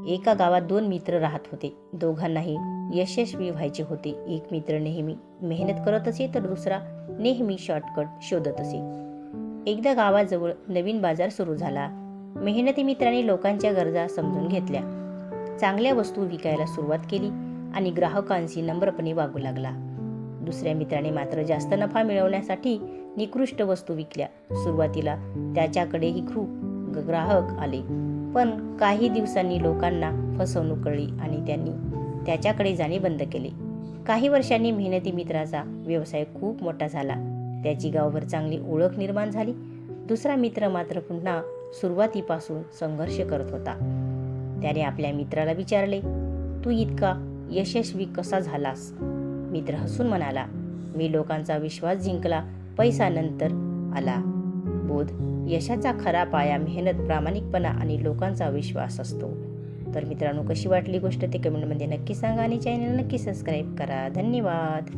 एका गावात 2 मित्र राहत होते. दोघांनाही यशस्वी व्हायचे होते. एक मित्र नेहमी मेहनत करत असे तर दुसरा नेहमी शॉर्टकट शोधत असे. एकदा गावाजवळ नवीन बाजार सुरू झाला. मेहनती मित्राने लोकांच्या गरजा समजून घेतल्या, चांगल्या वस्तू विकायला सुरुवात केली आणि ग्राहकांशी नम्रपणे वागू लागला. दुसऱ्या मित्राने मात्र जास्त नफा मिळवण्यासाठी निकृष्ट वस्तू विकल्या. सुरुवातीला त्याच्याकडेही खूप ग्राहक आले, पण काही दिवसांनी लोकांना फसवणूक कळली आणि त्यांनी त्याच्याकडे जाणे बंद केले. काही वर्षांनी मेहनती मित्राचा व्यवसाय खूप मोठा झाला. त्याची गावभर चांगली ओळख निर्माण झाली. दुसरा मित्र मात्र पुन्हा सुरुवातीपासून संघर्ष करत होता. त्याने आपल्या मित्राला विचारले, तू इतका यशस्वी कसा झालास? मित्र हसून म्हणाला, मी लोकांचा विश्वास जिंकला, पैसा नंतर आला. बोध: यशाचा खरा पाया मेहनत, प्रामाणिकपणा आणि लोकांचा विश्वास असतो. तर मित्रांनो, कशी वाटली गोष्ट ते कमेंटमध्ये नक्की सांगा आणि चॅनल नक्की सबस्क्राईब करा. धन्यवाद.